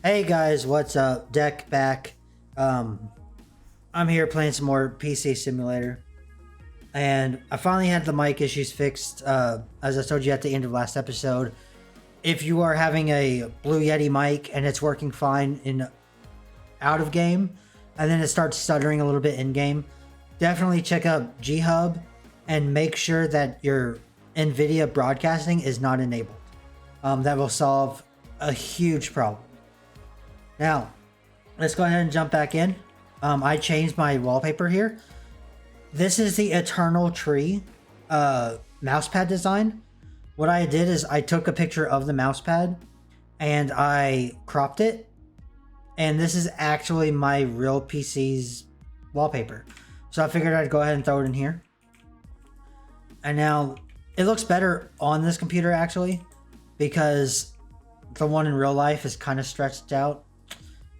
Hey guys, what's up? DEK back. I'm here playing some more PC Simulator. And I finally had the mic issues fixed, as I told you at the end of last episode. If you are having a Blue Yeti mic and it's working fine in out of game, and then it starts stuttering a little bit in game, definitely check out G-Hub and make sure that your NVIDIA broadcasting is not enabled. That will solve a huge problem. Now, let's go ahead and jump back in. I changed my wallpaper here. This is the Eternal Tree mousepad design. What I did is I took a picture of the mousepad and I cropped it. And this is actually my real PC's wallpaper. So I figured I'd go ahead and throw it in here. And now it looks better on this computer actually, because the one in real life is kind of stretched out.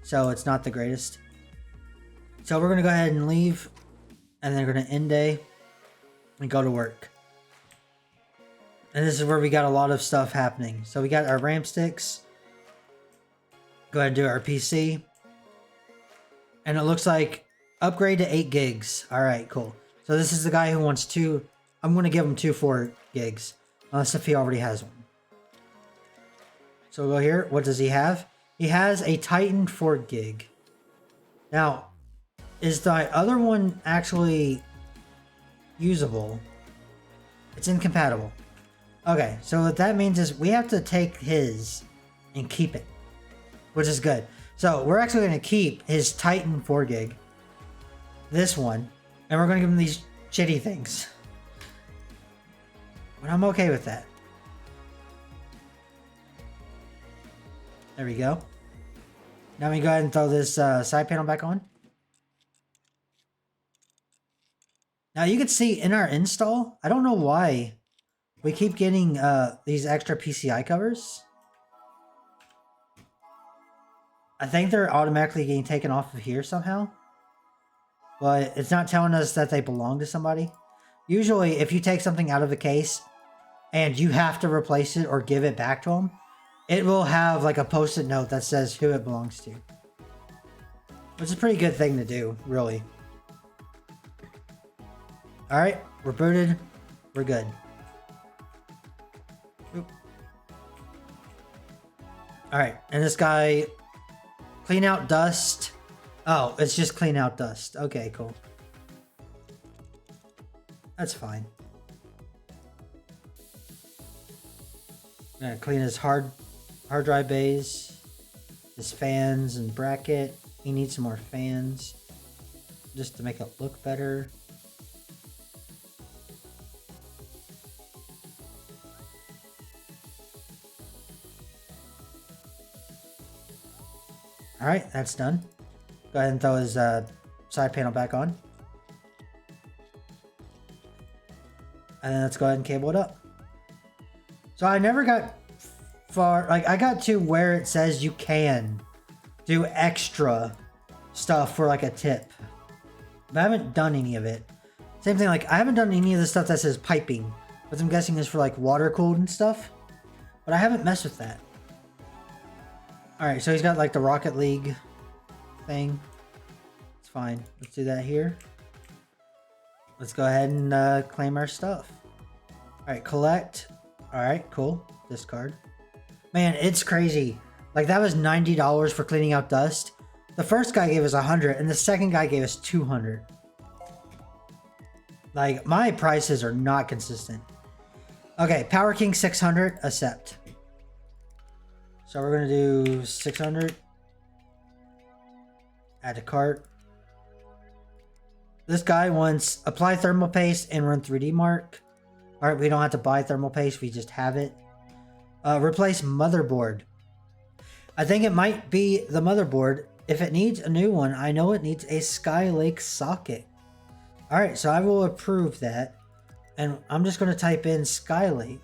So it's not the greatest. So we're going to go ahead and leave. And then we're going to end day and go to work. And this is where we got a lot of stuff happening. So we got our RAM sticks. Go ahead and do our PC. And it looks like upgrade to 8 gigs. All right, cool. So this is the guy who wants 2. I'm going to give him 2 4 gigs. Unless if he already has one. So we'll go here. What does he have? He has a Titan 4 gig. Now, is the other one actually usable? It's incompatible. Okay, so what that means is we have to take his and keep it, which is good. So we're actually going to keep his Titan 4 gig, this one, and we're going to give him these shitty things. But I'm okay with that. There we go. Now we go ahead and throw this side panel back on. Now you can see in our install, I don't know why we keep getting these extra PCI covers. I think they're automatically getting taken off of here somehow. But it's not telling us that they belong to somebody. Usually if you take something out of a case and you have to replace it or give it back to them, it will have like a post-it note that says who it belongs to. Which is a pretty good thing to do, really. Alright, we're booted. We're good. Alright, and this guy, clean out dust. Oh, it's just clean out dust. Okay, cool. That's fine. I'm gonna clean his hard drive bays, his fans and bracket. He needs some more fans just to make it look better. All right, that's done. Go ahead and throw his side panel back on. And then let's go ahead and cable it up. So I never got far, like I got to where it says you can do extra stuff for like a tip. But I haven't done any of it. Same thing, like I haven't done any of the stuff that says piping, which I'm guessing is for like water cooled and stuff. But I haven't messed with that. Alright, so he's got like the Rocket League thing. It's fine. Let's do that here. Let's go ahead and claim our stuff. Alright, collect. Alright, cool. Discard. Man, it's crazy. Like that was $90 for cleaning out dust. The first guy gave us 100 and the second guy gave us 200. Like my prices are not consistent. Okay, Power King 600, accept. So we're going to do 600. Add to cart. This guy wants apply thermal paste and run 3D mark. Alright, we don't have to buy thermal paste. We just have it. Replace motherboard. I think it might be the motherboard. If it needs a new one, I know it needs a Skylake socket. Alright, so I will approve that. And I'm just going to type in Skylake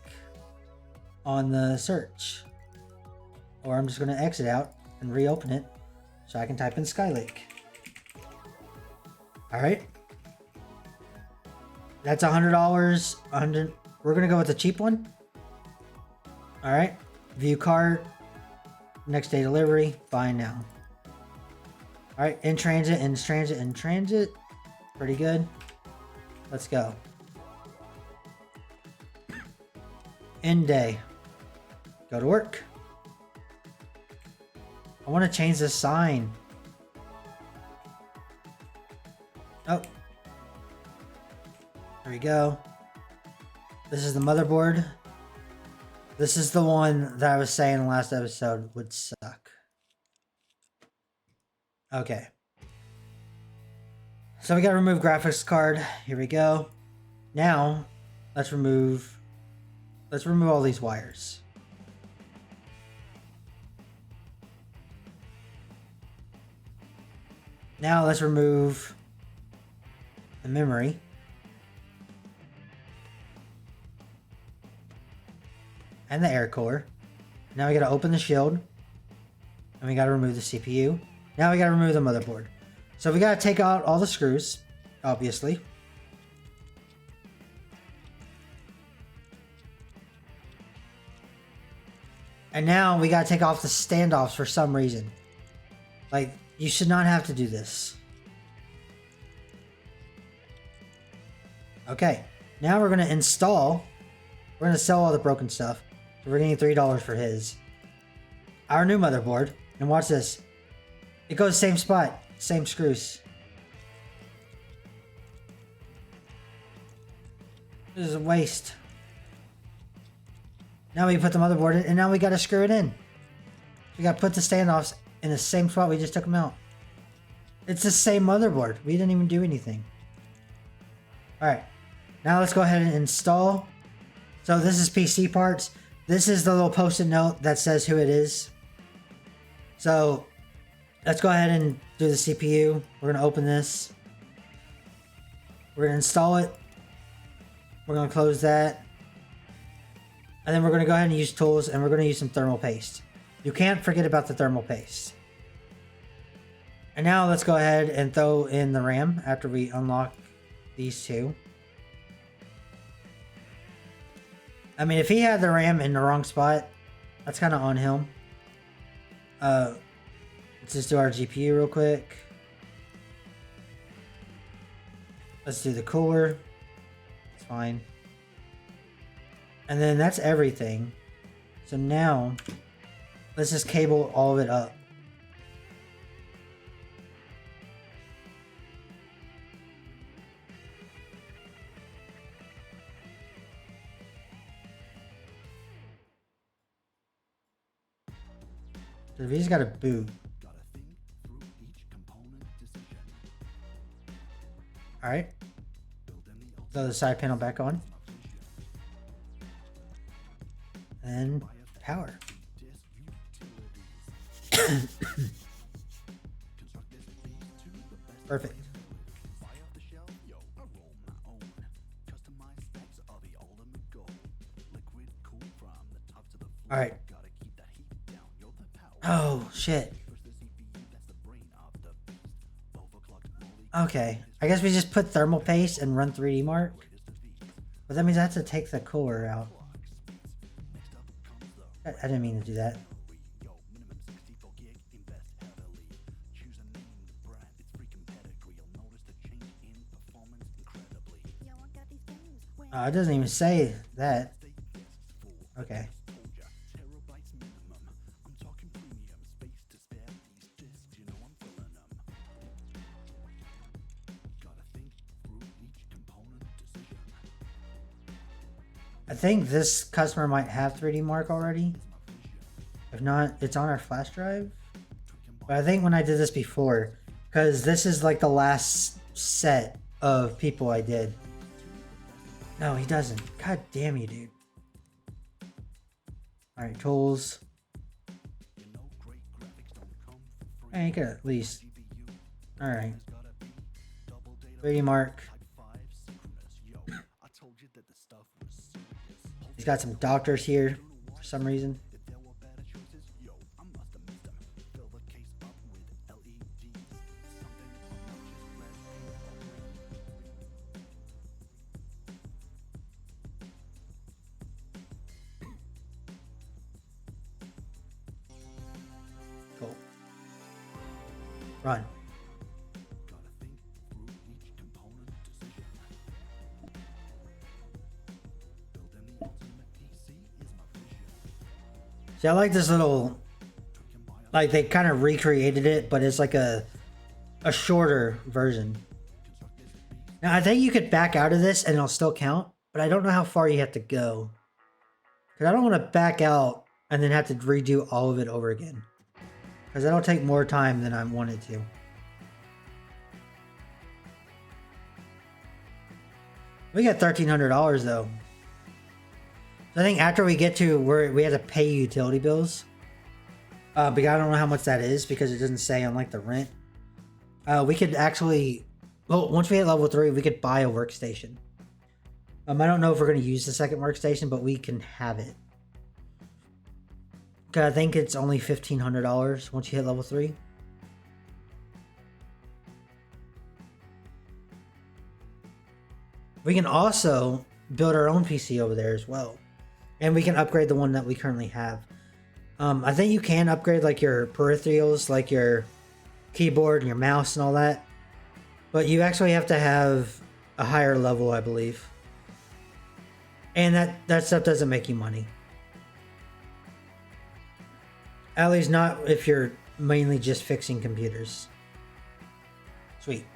on the search. Or I'm just going to exit out and reopen it so I can type in Skylake. Alright. That's $100. We're going to go with the cheap one. Alright. View cart. Next day delivery. Fine now. Alright, in transit, in transit, in transit. Pretty good. Let's go. End day. Go to work. I want to change the sign. Oh. There we go. This is the motherboard. This is the one that I was saying in the last episode would suck. Okay. So we gotta remove graphics card. Here we go. Now, let's remove all these wires. Now let's remove the memory. And the air core. Now we gotta open the shield. And we gotta remove the CPU. Now we gotta remove the motherboard. So we gotta take out all the screws, obviously. And now we gotta take off the standoffs for some reason. Like, you should not have to do this. Okay, now we're gonna install. We're gonna sell all the broken stuff. So we're getting $3 for his. Our new motherboard. And watch this. It goes same spot. Same screws. This is a waste. Now we put the motherboard in, and now we gotta screw it in. We gotta put the standoffs in the same spot we just took them out. It's the same motherboard. We didn't even do anything. Alright. Now let's go ahead and install. So this is PC parts. This is the little post-it note that says who it is. So let's go ahead and do the CPU. We're gonna open this. We're gonna install it. We're gonna close that. And then we're gonna go ahead and use tools, and we're gonna use some thermal paste. You can't forget about the thermal paste. And now let's go ahead and throw in the RAM after we unlock these two. I mean, if he had the RAM in the wrong spot, that's kind of on him. Let's just do our GPU real quick. Let's do the cooler. It's fine. And then that's everything. So now, let's just cable all of it up. So we just got to boot. Alright. Throw the side panel back on. And power. Perfect. Alright. Oh, shit. Okay. I guess we just put thermal paste and run 3D Mark. But that means I have to take the cooler out. I didn't mean to do that. Oh, it doesn't even say that. Okay. I think this customer might have 3D Mark already. If not, it's on our flash drive. But I think when I did this before, because this is like the last set of people I did. No, he doesn't. God damn you, dude. Alright, tools. I could at least. Alright. 3D Mark. He's got some doctors here for some reason. Run. See, I like this little, like they kind of recreated it, but it's like a shorter version. Now I think you could back out of this and it'll still count, but I don't know how far you have to go. Because I don't want to back out and then have to redo all of it over again. Because that'll take more time than I wanted to. We got $1,300 though. So I think after we get to where we have to pay utility bills, but I don't know how much that is because it doesn't say on like the rent. We could actually, well, once we hit level 3, we could buy a workstation. I don't know if we're going to use the second workstation, but we can have it. Cause I think it's only $1,500 once you hit level 3. We can also build our own PC over there as well. And we can upgrade the one that we currently have. I think you can upgrade like your peripherals, like your keyboard and your mouse and all that. But you actually have to have a higher level, I believe. And that stuff doesn't make you money. At least not if you're mainly just fixing computers. Sweet.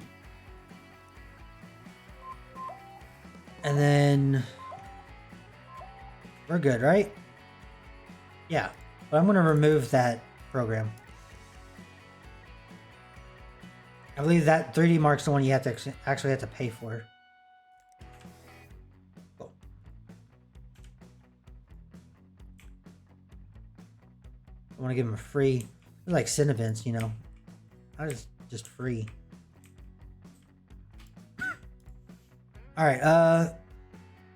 And then we're good, right? Yeah. But I'm going to remove that program. I believe that 3D Mark's the one you have to actually have to pay for. Cool. I want to give them a free, like Cinnabons, you know. I just free. All right.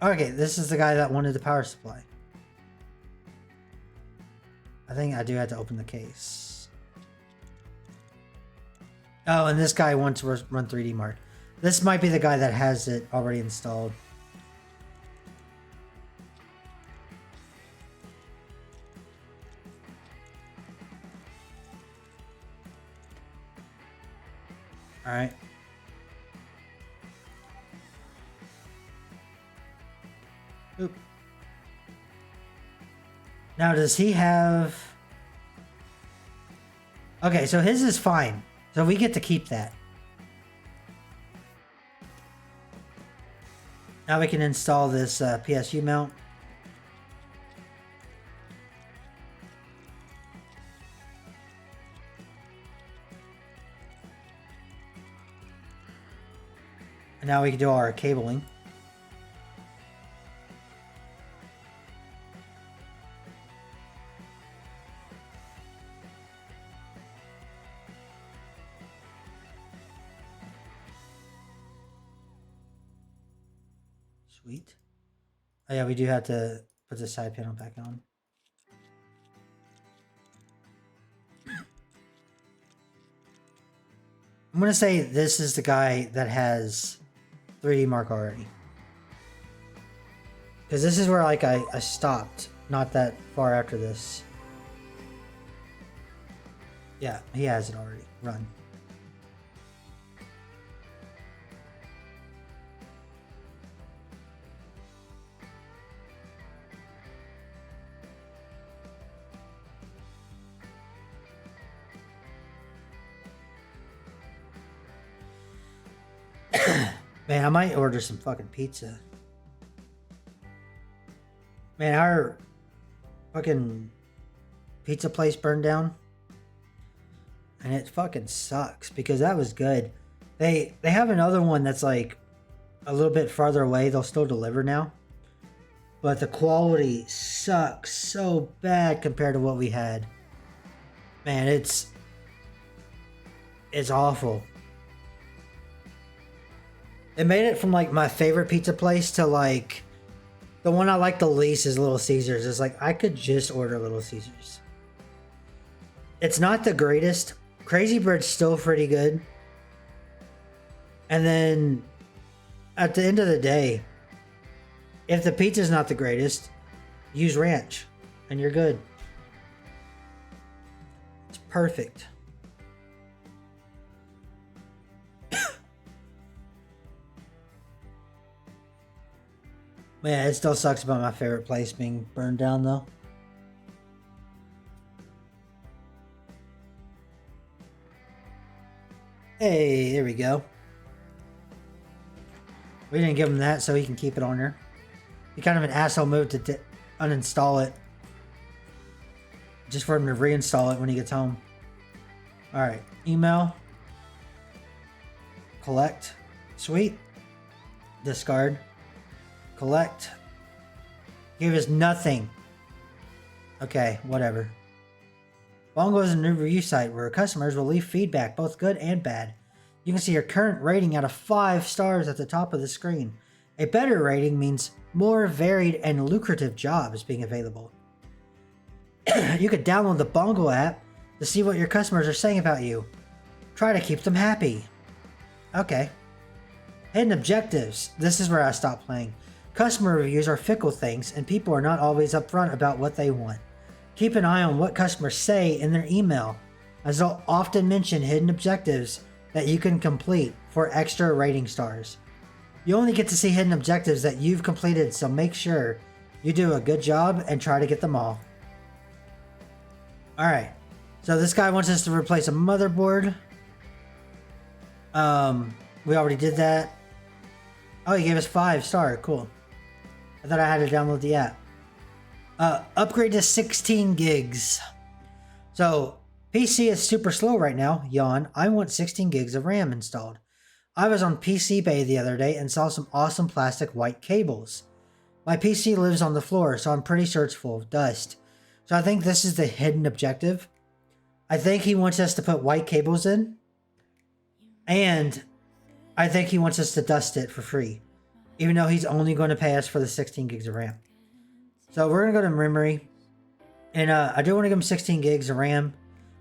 Okay, this is the guy that wanted the power supply. I think I do have to open the case. Oh, and this guy wants to run 3D Mark. This might be the guy that has it already installed. All right. Oop. Now, does he have... Okay, so his is fine. So we get to keep that. Now we can install this PSU mount. And now we can do our cabling. Sweet. Oh yeah, we do have to put the side panel back on. I'm gonna say this is the guy that has 3D Mark already. Because this is where like I stopped not that far after this. Yeah, he has it already. Run. Man, I might order some fucking pizza. Man, our fucking pizza place burned down. And it fucking sucks because that was good. They have another one that's like a little bit farther away. They'll still deliver now. But the quality sucks so bad compared to what we had. Man, it's awful. It made it from like my favorite pizza place to like the one I like the least is Little Caesars. It's like I could just order Little Caesars. It's not the greatest. Crazy Bread's still pretty good. And then at the end of the day, if the pizza's not the greatest, use ranch and you're good. It's perfect. Yeah, it still sucks about my favorite place being burned down, though. Hey, there we go. We didn't give him that, so he can keep it on there. Be kind of an asshole move to uninstall it. Just for him to reinstall it when he gets home. Alright, email. Collect. Sweet. Discard. Collect. Give us nothing. Okay, whatever. Bongo is a new review site where customers will leave feedback, both good and bad. You can see your current rating out of 5 stars at the top of the screen. A better rating means more varied and lucrative jobs being available. You could download the Bongo app to see what your customers are saying about you. Try to keep them happy. Okay. Hidden objectives. This is where I stop playing. Customer reviews are fickle things, and people are not always upfront about what they want. Keep an eye on what customers say in their email, as they'll often mention hidden objectives that you can complete for extra rating stars. You only get to see hidden objectives that you've completed, so make sure you do a good job and try to get them all. Alright, so this guy wants us to replace a motherboard. We already did that. Oh, he gave us 5-star, cool. I thought I had to download the app. Upgrade to 16 gigs. So, PC is super slow right now. Yawn. I want 16 gigs of RAM installed. I was on PC Bay the other day and saw some awesome plastic white cables. My PC lives on the floor, so I'm pretty sure it's full of dust. So I think this is the hidden objective. I think he wants us to put white cables in. And I think he wants us to dust it for free. Even though he's only going to pay us for the 16 gigs of RAM. So we're going to go to memory. And I do want to give him 16 gigs of RAM.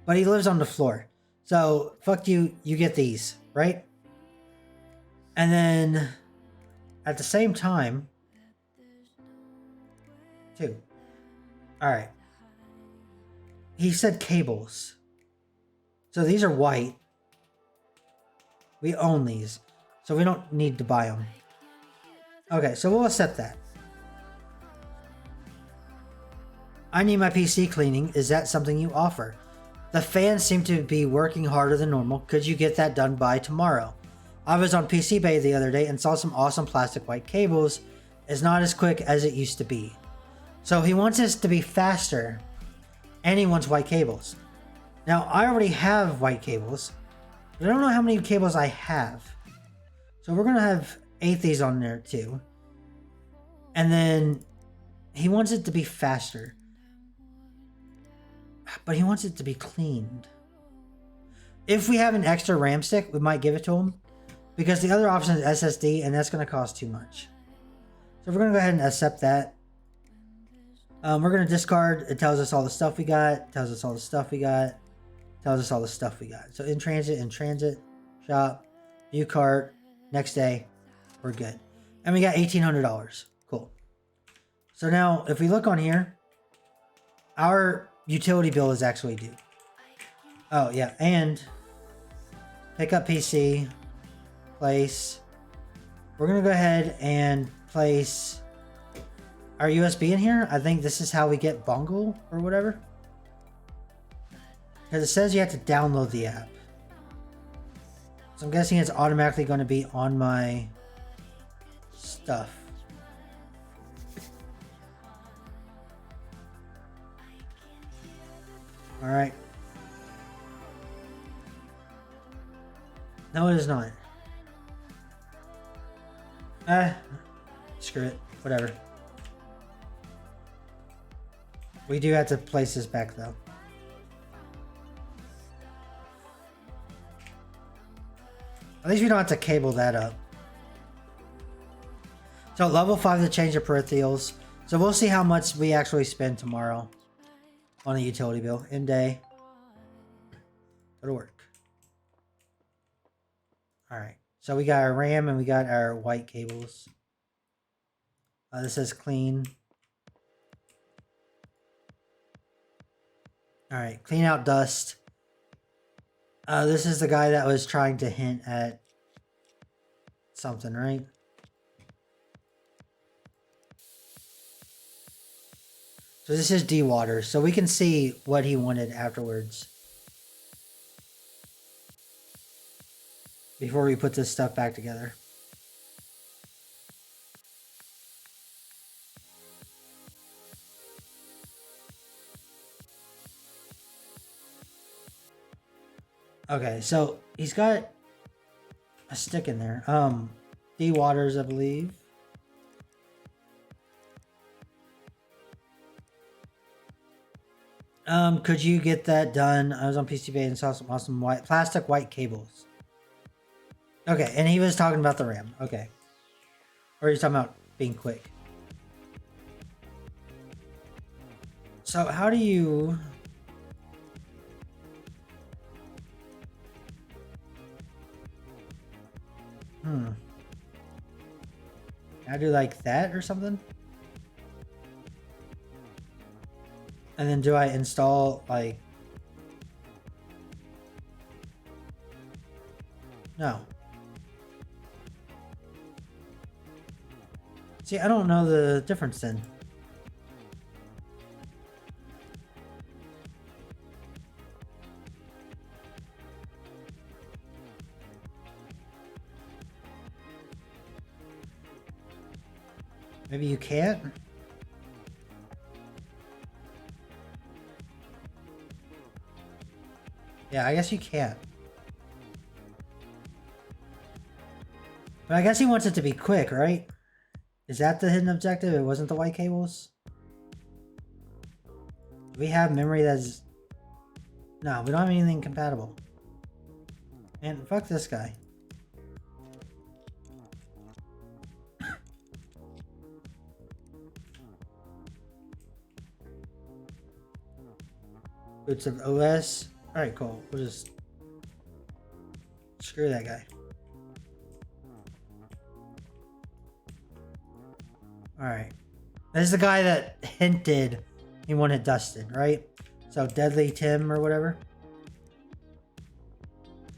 But he lives on the floor. So fuck you, you get these, right? And then at the same time, 2. Alright. He said cables. So these are white. We own these. So we don't need to buy them. Okay, so we'll accept that. I need my PC cleaning. Is that something you offer? The fans seem to be working harder than normal. Could you get that done by tomorrow? I was on PC Bay the other day and saw some awesome plastic white cables. It's not as quick as it used to be. So he wants us to be faster. And he wants white cables. Now, I already have white cables. But I don't know how many cables I have. So we're going to have 8 of these on there too. And then he wants it to be faster. But he wants it to be cleaned. If we have an extra RAM stick, we might give it to him. Because the other option is SSD, and that's going to cost too much. So we're going to go ahead and accept that. We're going to discard. It tells us all the stuff we got. Tells us all the stuff we got. Tells us all the stuff we got. So in transit, shop, view cart, next day, we're good. And we got $1,800. Cool. So now, if we look on here, our utility bill is actually due. Oh, yeah. And pick up PC, place. We're going to go ahead and place our USB in here. I think this is how we get Bongo or whatever. Because it says you have to download the app. So I'm guessing it's automatically going to be on my stuff. Alright. No, it is not. Screw it. Whatever. We do have to place this back though. At least we don't have to cable that up. So level 5 to change the peripherals. So we'll see how much we actually spend tomorrow on a utility bill. End day. Go to work. Alright. So we got our RAM and we got our white cables. This says clean. Alright. Clean out dust. This is the guy that was trying to hint at something, right? So this is D-Water, so we can see what he wanted afterwards. Before we put this stuff back together. Okay, so he's got a stick in there. D-Waters, I believe. Could you get that done? I was on PCBA and saw some awesome plastic white cables. Okay, and he was talking about the RAM. Okay. Or he's talking about being quick. So how do you... I do like that or something? And then do I install like... No. See, I don't know the difference then. Maybe you can't? Yeah, I guess you can't. But I guess he wants it to be quick, right? Is that the hidden objective? It wasn't the white cables? Do we have memory that's... No, we don't have anything compatible. Man, fuck this guy. Boots of OS. Alright, cool. We'll just screw that guy. Alright. This is the guy that hinted he wanted dusted, right? So Deadly Tim or whatever.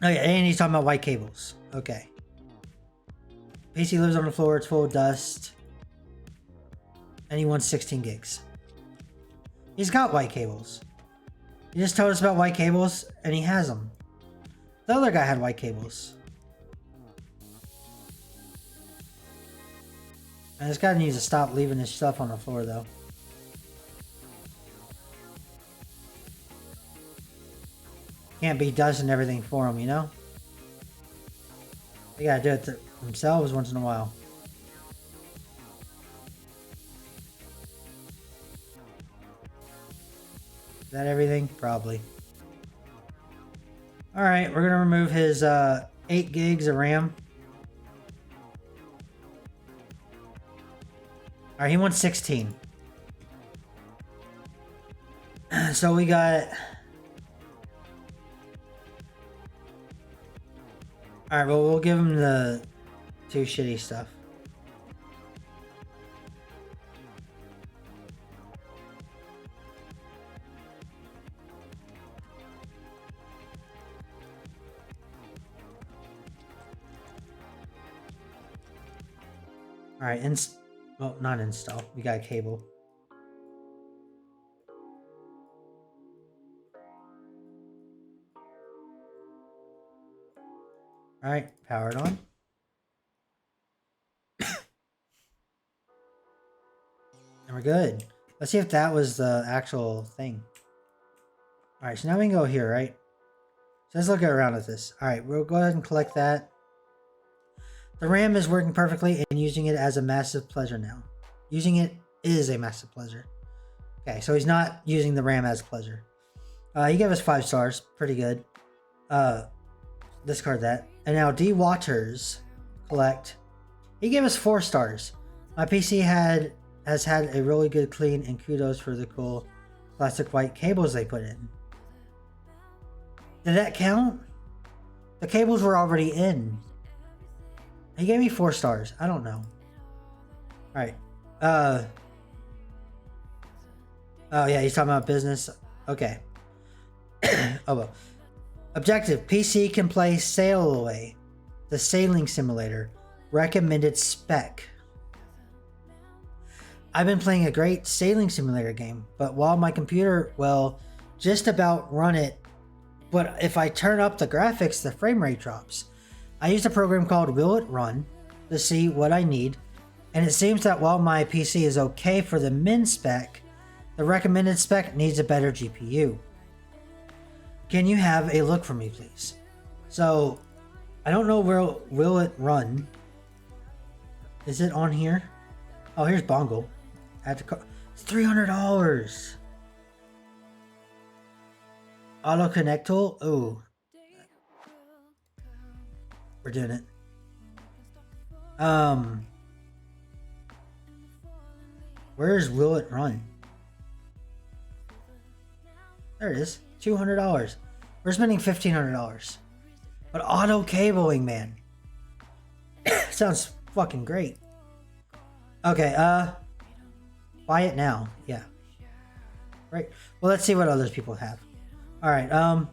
Oh yeah, and he's talking about white cables. Okay. PC lives on the floor, it's full of dust. And he wants 16 gigs. He's got white cables. He just told us about white cables, and he has them. The other guy had white cables. And this guy needs to stop leaving his stuff on the floor, though. Can't be dusting everything for him, you know? They gotta do it themselves once in a while. Is that everything? Probably. Alright, we're gonna remove his 8 gigs of RAM. Alright, he wants 16. So we got... Alright, well, we'll give him the 2 shitty stuff. Alright, well, not install. We got a cable. Alright, power it on. And we're good. Let's see if that was the actual thing. Alright, so now we can go here, right? So let's look around at this. Alright, we'll go ahead and collect that. The RAM is working perfectly and using it as a massive pleasure now. Using it is a massive pleasure. Okay, so he's not using the RAM as pleasure. He gave us 5 stars. Pretty good. Discard that. And now D-Waters collect. He gave us 4 stars. My PC has had a really good clean, and kudos for the cool plastic white cables they put in. Did that count? The cables were already in. He gave me 4 stars. I don't know. Alright. Oh yeah, he's talking about business. Okay. Oh well. Objective. PC can play Sail Away. The sailing simulator. Recommended spec. I've been playing a great sailing simulator game, but while my computer will just about run it, but if I turn up the graphics, the frame rate drops. I used a program called Will It Run to see what I need, and it seems that while my PC is okay for the min spec, the recommended spec needs a better GPU. Can you have a look for me, please? So, I don't know where Will It Run. Is it on here? Oh, here's Bongo. It's $300. Auto connect tool. Ooh, we're doing it. Where's Will It Run? There it is. $200. We're spending $1,500. But auto cabling, man. Sounds fucking great. Okay, buy it now. Yeah. Right. Well, let's see what other people have. All right. Oh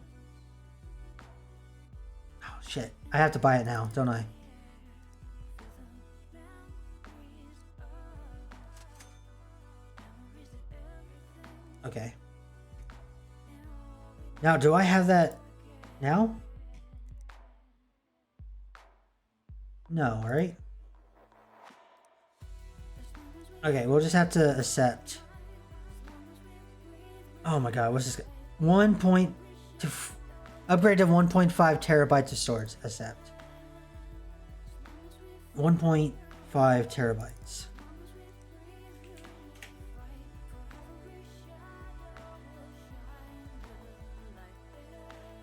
shit. I have to buy it now, don't I? Okay. Now, do I have that now? No, right? Okay, we'll just have to accept. Oh my god, what's this? Upgrade to 1.5 terabytes of storage. Accept. 1.5 terabytes.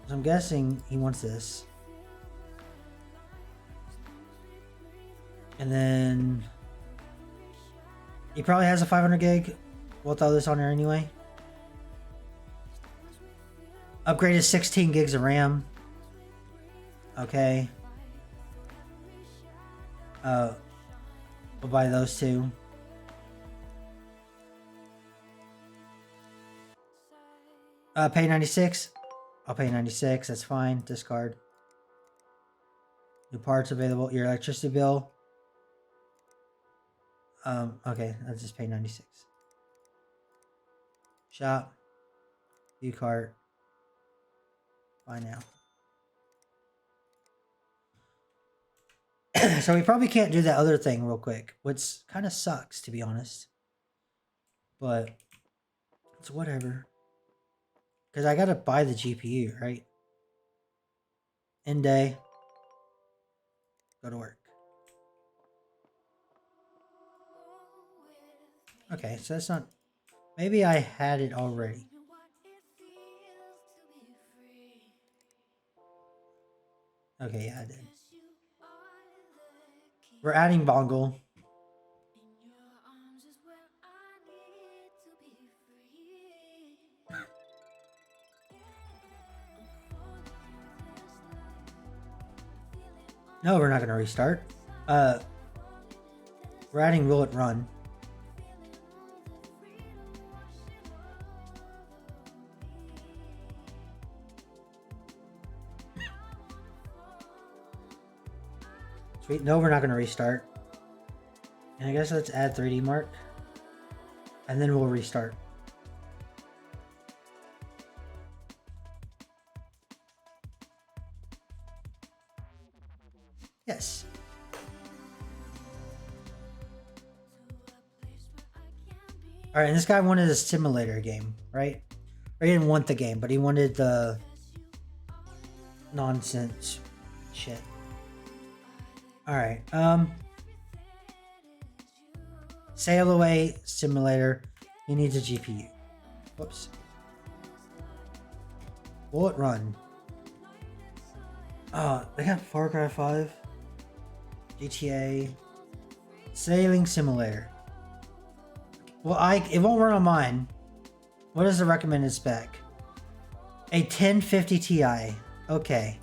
So I'm guessing he wants this. And then he probably has a 500 gig. We'll throw this on there anyway. Upgrade to 16 gigs of RAM. Okay. We'll buy those two. Pay 96. I'll pay 96. That's fine. Discard. New parts available. Your electricity bill. Okay. I'll just pay 96. Shop. View cart. Buy now. So we probably can't do that other thing real quick, which kind of sucks, to be honest. But it's whatever. Because I gotta buy the GPU, right? End day. Go to work. Okay, so that's not... Maybe I had it already. Okay, yeah, I did. We're adding Bongle. No, we're not going to restart. We're adding Will It Run. Sweet. No, we're not going to restart. And I guess let's add 3D Mark. And then we'll restart. Yes. Alright, and this guy wanted a simulator game, right? Or he didn't want the game, but he wanted the nonsense shit. Alright, Sail Away Simulator. He needs a GPU. Whoops. Will It Run? Oh, they got Far Cry 5. GTA. Sailing Simulator. Well, it won't run on mine. What is the recommended spec? A 1050 Ti. Okay.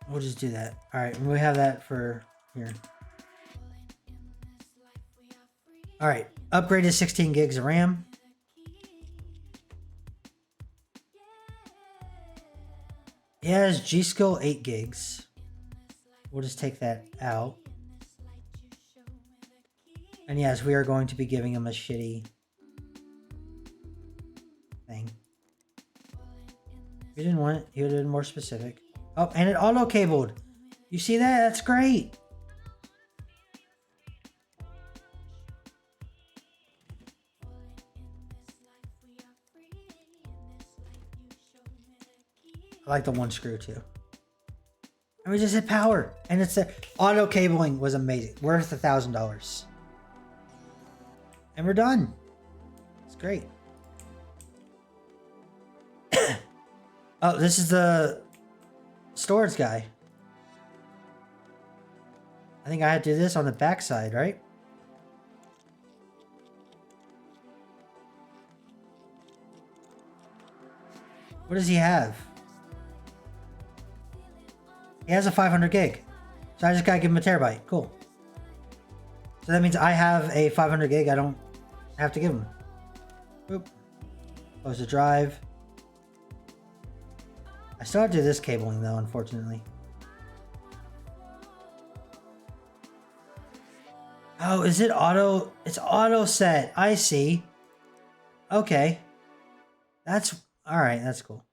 We'll just do that. Alright, we have that for here. Alright, upgrade to 16 gigs of RAM. He has G Skill 8 gigs. We'll just take that out. And yes, we are going to be giving him a shitty thing. We didn't want it. He would have been more specific. Oh, and it auto-cabled. You see that? That's great. I like the one screw too. And we just hit power. And it's the auto-cabling was amazing. Worth $1,000. And we're done. It's great. Oh, this is the storage guy. I think I had to do this on the back side, right? What does he have? He has a 500 gig. So I just gotta give him a terabyte. Cool. So that means I have a 500 gig I don't have to give him. Boop. Close the drive. I still have to do this cabling though, unfortunately. Oh, is it auto? It's auto set. I see. Okay. That's alright, that's cool.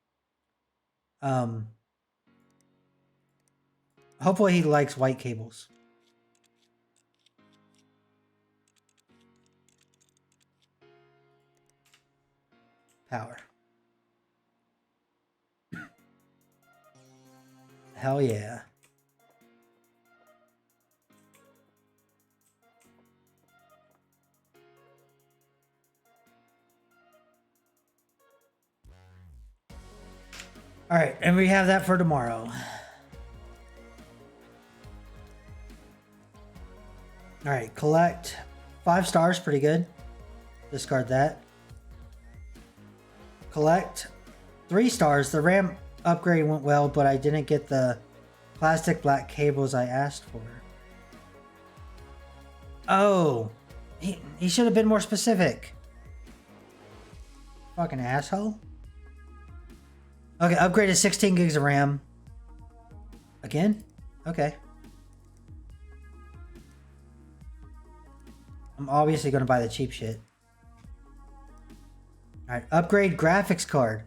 Hopefully he likes white cables. Power. Hell yeah. All right, and we have that for tomorrow. All right, collect 5 stars, pretty good. Discard that. Collect 3 stars. The RAM upgrade went well, but I didn't get the plastic black cables I asked for. Oh, he should have been more specific. Fucking asshole. Okay, upgraded 16 gigs of RAM. Again? Okay. I'm obviously going to buy the cheap shit. Alright, upgrade graphics card.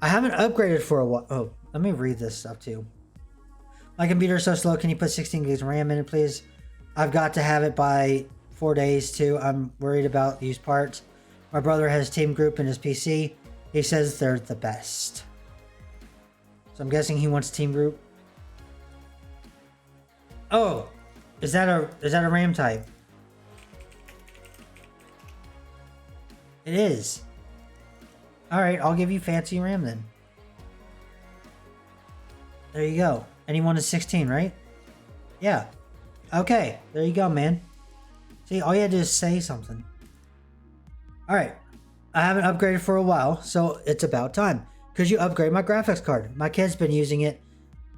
I haven't upgraded for a while. Oh, let me read this stuff too. My computer is so slow. Can you put 16 gigs of RAM in it, please? I've got to have it by 4 days too. I'm worried about used parts. My brother has Team Group in his PC. He says they're the best. So I'm guessing he wants Team Group. Oh, is that a RAM type? It is. All right, I'll give you fancy RAM then. There you go. Anyone is 16, right? Yeah. Okay, there you go, man. See, all you had to do is say something. All right. I haven't upgraded for a while, so it's about time. Could you upgrade my graphics card? My kid's been using it,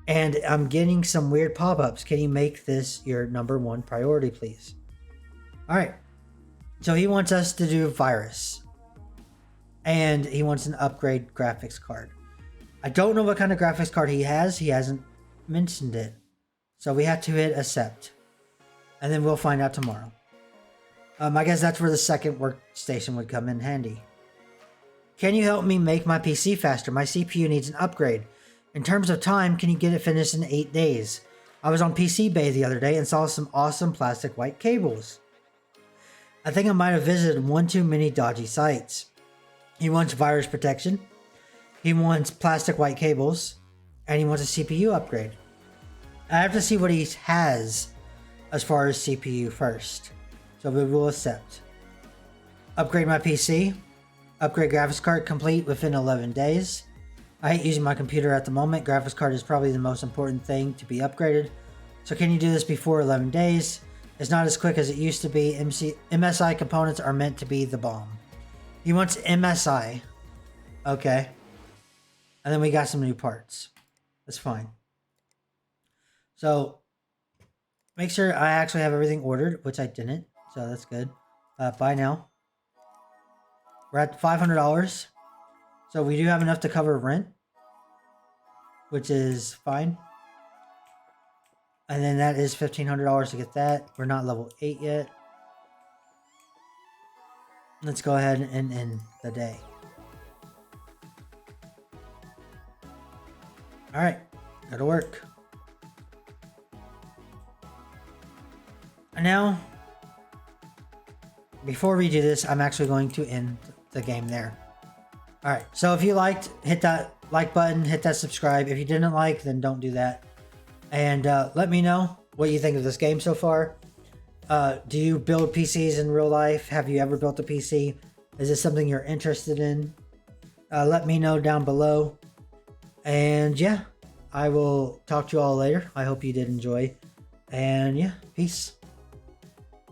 and I'm getting some weird pop-ups. Can you make this your #1 priority, please? All right. So he wants us to do virus. And he wants an upgrade graphics card. I don't know what kind of graphics card he has. He hasn't mentioned it. So we have to hit accept. And then we'll find out tomorrow. I guess that's where the second workstation would come in handy. Can you help me make my PC faster? My CPU needs an upgrade. In terms of time, can you get it finished in 8 days? I was on PC Bay the other day and saw some awesome plastic white cables. I think I might have visited one too many dodgy sites. He wants virus protection. He wants plastic white cables. And he wants a CPU upgrade. I have to see what he has as far as CPU first. So we will accept. Upgrade my PC. Upgrade graphics card complete within 11 days. I hate using my computer at the moment. Graphics card is probably the most important thing to be upgraded. So can you do this before 11 days? It's not as quick as it used to be. MSI components are meant to be the bomb. He wants MSI. Okay. And then we got some new parts. That's fine. So make sure I actually have everything ordered, which I didn't. So that's good. Buy now. We're at $500. So we do have enough to cover rent. which is fine. And then that is $1,500 to get that. We're not level 8 yet. Let's go ahead and end the day. Alright, go to work. And now, before we do this, I'm actually going to end the game there. Alright, so if you liked, hit that like button, hit that subscribe. If you didn't like, then don't do that. And let me know what you think of this game so far. Do you build PCs in real life? Have you ever built a PC? Is this something you're interested in? Let me know down below. And yeah, I will talk to you all later. I hope you did enjoy. And yeah, peace.